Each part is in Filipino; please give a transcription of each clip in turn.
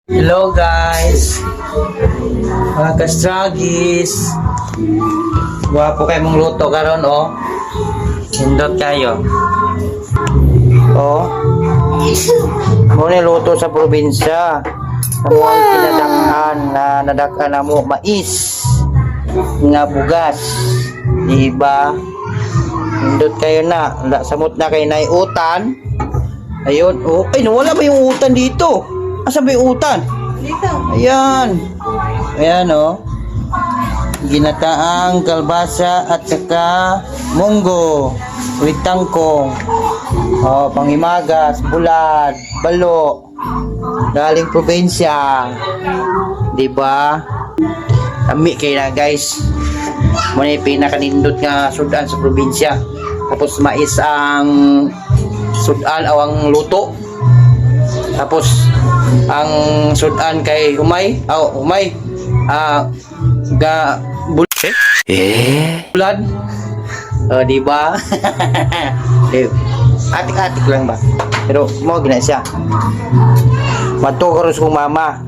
Hello guys, mga kastragis. Gwapo kayo mong luto karon oh. Hindot kayo. Oh. Muna luto sa probinsya. Amo ang kinadakan na nadakan na mo mais nga bugas. Diba? Hindot kayo na. Samot na kayo na utan. Ayun. Oh, ay nawala ba yung utan dito? Asa ba yung utan? Dito. Ayan. Ayan oh. Ginataang kalbasa at saka munggo. With tangkong. Oh, pangimagas, bulad, balo. Galing probinsya. Diba? Kami kayo na guys. Muna yung pinakanindot nga sudan sa probinsya. Tapos mais ang sudan o ang luto. Tapos ang sudan kay humay, humay ga bulad. Di ba? Atik-atik lang ba? Pero mo gina siya. Mato ko sa mama.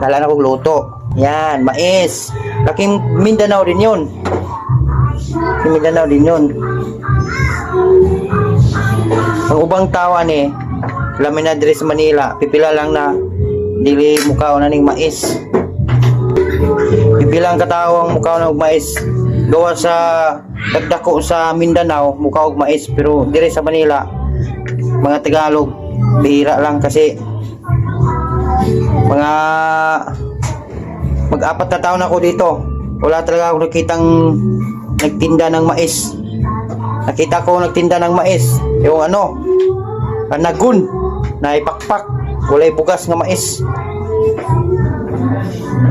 Dala na kong luto. Yan, mais. Laking Mindanao din 'yon. Mindanao din 'yon. Ang ubang tawa ni lamin na diri sa Manila, pipila lang na dili mukhaw na ning mais. Pipila ang katao ang mukhaw ng mais. Gawa sa dagdako sa Mindanao, mukhaw og mais, pero diri sa Manila, mga Tagalog, bihira lang kasi mga mag-apat na taon ako dito. Wala talaga ako nakitang nagtinda ng mais. Nakita ko nagtinda ng mais. Yung ano, nagun, naipakpak, kulay bugas nga mais.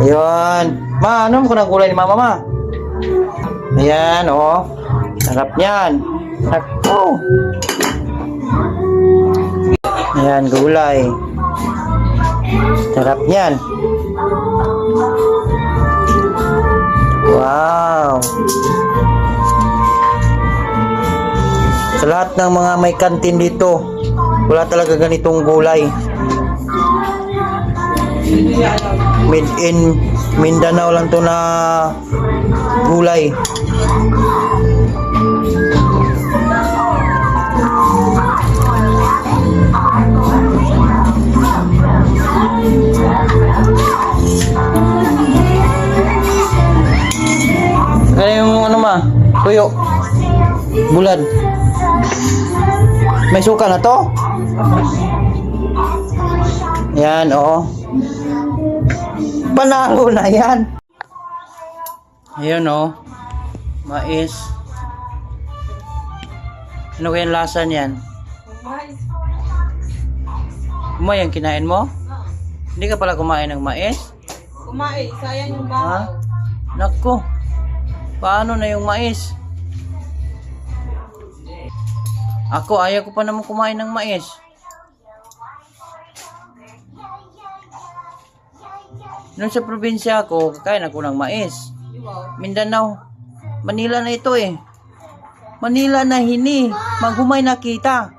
Ayun. Ma, ano ko ng kulay ni mama ma? Ayan, oh. Sarap niyan. Ako. Ayan, gulay. Sarap niyan. Wow. Sa lahat ng mga may kantin dito, wala talaga ganitong gulay. Made in Mindanao lang to na gulay. Ano yung ano ma? Tuyo. Bulad. May suka na to? Yan, oo. Panalo na yan. Ayan, oh. Mais. Ano kayang lasa niyan? Kumay ang kinain mo? Hindi ka pala kumain ng mais? Kumain, sayang yung Ha? bahaw. Naku. Paano na yung mais? Ako, ayaw ko pa naman kumain ng mais. Noon sa probinsya ako, kakain ako ng mais. Mindanao. Manila na ito eh. Manila na hini. Maghumay na kita.